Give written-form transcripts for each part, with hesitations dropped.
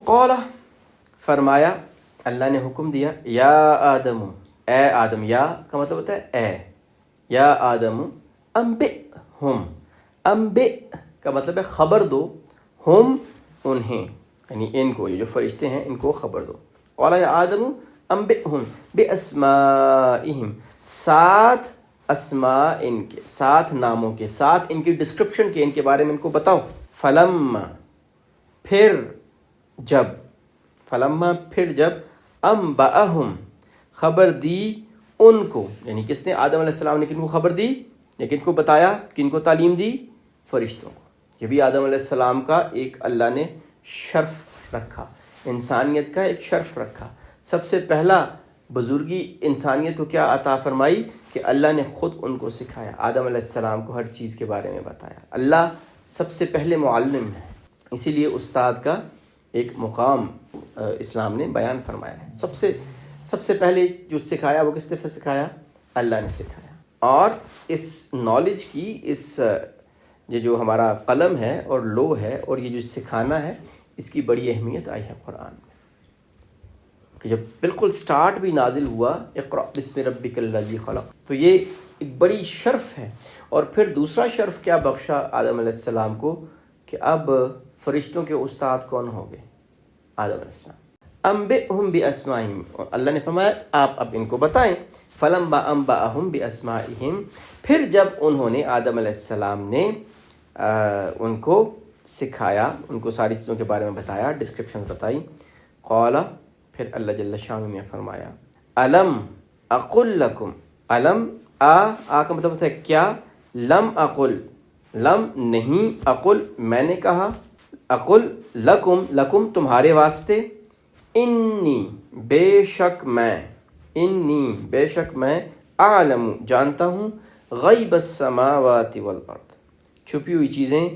قال فرمایا اللہ نے حکم دیا یا آدم اے آدم، یا کا مطلب ہوتا ہے اے، یا آدم انبئہم، انبئ کا مطلب ہے خبر دو، ہم انہیں یعنی ان کو، یہ جو فرشتے ہیں ان کو خبر دو۔ قال یا آدم انبئہم باسمائہم، 7 اسماء ان کے، 7 ناموں کے، 7 ان کی ڈسکرپشن کے، ان کے بارے میں ان کو بتاؤ۔ فلما پھر جب، فلما پھر جب، انبأہم خبر دی ان کو، یعنی کس نے؟ آدم علیہ السلام نے کن کو خبر دی؟ یا کن کو بتایا؟ کن کو تعلیم دی؟ فرشتوں کو۔ یہ بھی آدم علیہ السلام کا ایک اللہ نے شرف رکھا، انسانیت کا ایک شرف رکھا۔ سب سے پہلا بزرگی انسانیت کو کیا عطا فرمائی کہ اللہ نے خود ان کو سکھایا، آدم علیہ السلام کو ہر چیز کے بارے میں بتایا۔ اللہ سب سے پہلے معلم ہے، اسی لیے استاد کا ایک مقام اسلام نے بیان فرمایا ہے۔ سب سے پہلے جو سکھایا وہ کس نے سکھایا؟ اللہ نے سکھایا۔ اور اس نالج کی، اس یہ جو ہمارا قلم ہے اور لو ہے اور یہ جو سکھانا ہے، اس کی بڑی اہمیت آئی ہے قرآن میں، کہ جب بالکل سٹارٹ بھی نازل ہوا اقرأ بسم ربک الذی خلق، تو یہ ایک بڑی شرف ہے۔ اور پھر دوسرا شرف کیا بخشا آدم علیہ السلام کو کہ اب فرشتوں کے استاد کون ہو گئے؟ آدم علیہ السلام۔ انبئہم باسمائہم، اور اللہ نے فرمایا آپ اب ان کو بتائیں۔ فلما انبأہم باسمائہم، پھر جب انہوں نے، آدم علیہ السلام نے ان کو سکھایا، ان کو ساری چیزوں کے بارے میں بتایا، ڈسکرپشن بتائی۔ قال، پھر اللہ جل شانہ نے فرمایا الم اقل لکم، الم آ کا مطلب ہوتا ہے کیا، لم اقل، لم نہیں، اقل میں نے کہا، اقل لکم، لکم تمہارے واسطے، انی بے شک میں، انی بے شک میں، اعلم جانتا ہوں، غیب السماوات والارض چھپی ہوئی چیزیں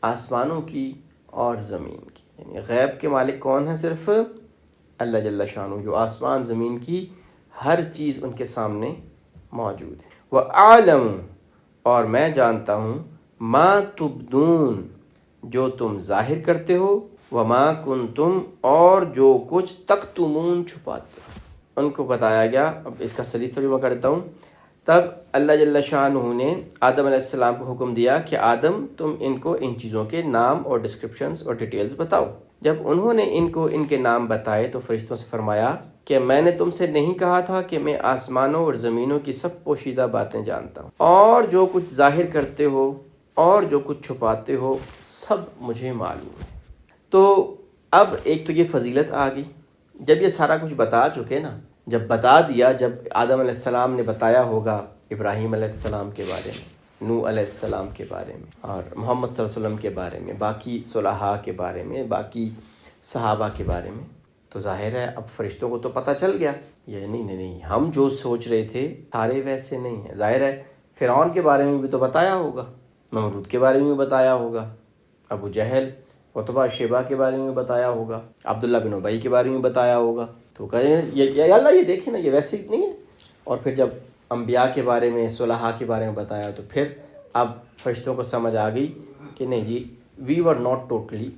آسمانوں کی اور زمین کی، یعنی غیب کے مالک کون ہیں؟ صرف اللہ جل شانہ، جو آسمان زمین کی ہر چیز ان کے سامنے موجود ہے۔ وَأَعْلَمُ اور میں جانتا ہوں، مَا تُبْدُونَ جو تم ظاہر کرتے ہو، وَمَا كُنْتُمْ اور جو کچھ تَكْتُمُونَ چھپاتے ہو۔ ان کو بتایا گیا، اب اس کا سلیس ترجمہ کرتا ہوں۔ تب اللہ جل شانہ نے آدم علیہ السلام کو حکم دیا کہ آدم تم ان کو ان چیزوں کے نام اور ڈسکرپشنز اور ڈیٹیلز بتاؤ۔ جب انہوں نے ان کو ان کے نام بتائے تو فرشتوں سے فرمایا کہ میں نے تم سے نہیں کہا تھا کہ میں آسمانوں اور زمینوں کی سب پوشیدہ باتیں جانتا ہوں، اور جو کچھ ظاہر کرتے ہو اور جو کچھ چھپاتے ہو سب مجھے معلوم ہے۔ تو اب ایک تو یہ فضیلت آ گئی، جب یہ سارا کچھ بتا چکے نا، جب بتا دیا، جب آدم علیہ السلام نے بتایا ہوگا ابراہیم علیہ السلام کے بارے میں، نوح علیہ السلام کے بارے میں، اور محمد صلی اللہ علیہ وسلم کے بارے میں، باقی صلحاء کے بارے میں، باقی صحابہ کے بارے میں، تو ظاہر ہے اب فرشتوں کو تو پتہ چل گیا، یہ نہیں ہم جو سوچ رہے تھے سارے ویسے نہیں ہیں۔ ظاہر ہے فرعون کے بارے میں بھی تو بتایا ہوگا، نمرود کے بارے میں بھی بتایا ہوگا، ابو جہل، عتبہ شیبہ کے بارے میں بتایا ہوگا، عبداللہ بن ابی کے بارے میں بتایا ہوگا، تو کہیں یا اللہ یہ دیکھیں نا، یہ ویسے ہی نہیں ہے۔ اور پھر جب انبیاء کے بارے میں، صلحاء کے بارے میں بتایا، تو پھر اب فرشتوں کو سمجھ آ گئی کہ نہیں جی، وی ور ناٹ ٹوٹلی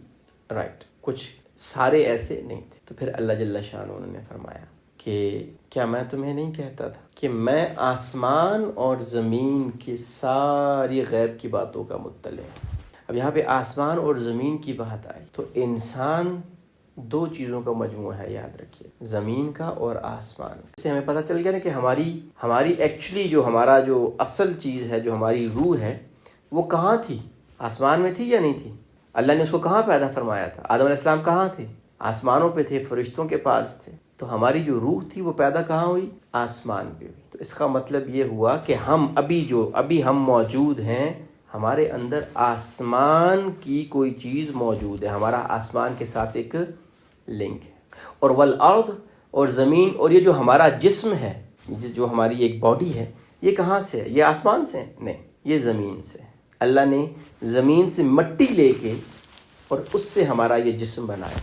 رائٹ، کچھ سارے ایسے نہیں تھے۔ تو پھر اللہ جل شانہ انہوں نے فرمایا کہ کیا میں تمہیں نہیں کہتا تھا کہ میں آسمان اور زمین کی ساری غیب کی باتوں کا مطلع ہوں۔ اب یہاں پہ آسمان اور زمین کی بات آئی تو انسان 2 چیزوں کا مجموعہ ہے، یاد رکھیے، زمین کا اور آسمان۔ اس سے ہمیں پتہ چل گیا نا کہ ہماری ایکچولی جو ہمارا جو اصل چیز ہے، جو ہماری روح ہے، وہ کہاں تھی؟ آسمان میں تھی یا نہیں تھی؟ اللہ نے اس کو کہاں پیدا فرمایا تھا؟ آدم علیہ السلام کہاں تھے؟ آسمانوں پہ تھے، فرشتوں کے پاس تھے۔ تو ہماری جو روح تھی وہ پیدا کہاں ہوئی؟ آسمان پہ ہوئی۔ تو اس کا مطلب یہ ہوا کہ ہم ابھی ہم موجود ہیں، ہمارے اندر آسمان کی کوئی چیز موجود ہے، ہمارا آسمان کے ساتھ ایک لنک ہے۔ اور والارض اور زمین، اور یہ جو ہمارا جسم ہے، جو ہماری ایک باڈی ہے، یہ کہاں سے ہے؟ یہ آسمان سے ہے؟ نہیں، یہ زمین سے ہے۔ اللہ نے زمین سے مٹی لے کے اور اس سے ہمارا یہ جسم بنایا،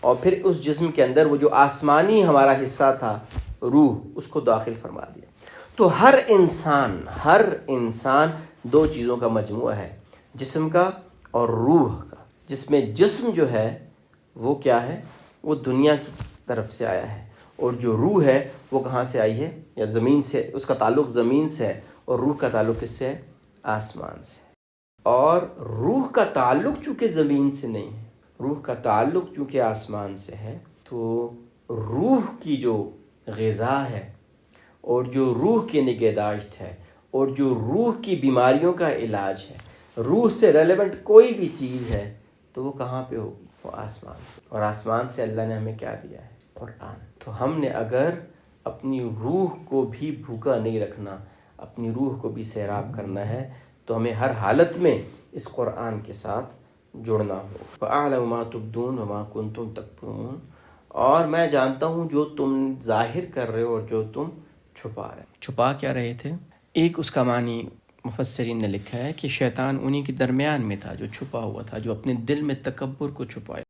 اور پھر اس جسم کے اندر وہ جو آسمانی ہمارا حصہ تھا، روح، اس کو داخل فرما دیا۔ تو ہر انسان 2 چیزوں کا مجموعہ ہے، جسم کا اور روح کا، جس میں جسم جو ہے وہ کیا ہے؟ وہ دنیا کی طرف سے آیا ہے، اور جو روح ہے وہ کہاں سے آئی ہے؟ یا زمین سے، اس کا تعلق زمین سے ہے، اور روح کا تعلق کس سے ہے؟ آسمان سے۔ اور روح کا تعلق چونکہ زمین سے نہیں ہے، روح کا تعلق چونکہ آسمان سے ہے، تو روح کی جو غذا ہے اور جو روح کی نگہداشت ہے اور جو روح کی بیماریوں کا علاج ہے، روح سے ریلیونٹ کوئی بھی چیز ہے تو وہ کہاں پہ ہوگی؟ وہ آسمان سے۔ اور آسمان سے اللہ نے ہمیں کیا دیا ہے؟ قرآن۔ تو ہم نے اگر اپنی روح کو بھی بھوکا نہیں رکھنا، اپنی روح کو بھی سیراب کرنا ہے، تو ہمیں ہر حالت میں اس قرآن کے ساتھ جڑنا ہو۔ وَأَعْلَمُ مَا تُبْدُونَ وَمَا كُنْتُمْ تَكْتُمُونَ، اور میں جانتا ہوں جو تم ظاہر کر رہے ہو اور جو تم چھپا رہے۔ چھپا کیا رہے تھے؟ ایک اس کا معنی مفسرین نے لکھا ہے کہ شیطان انہی کے درمیان میں تھا جو چھپا ہوا تھا، جو اپنے دل میں تکبر کو چھپائے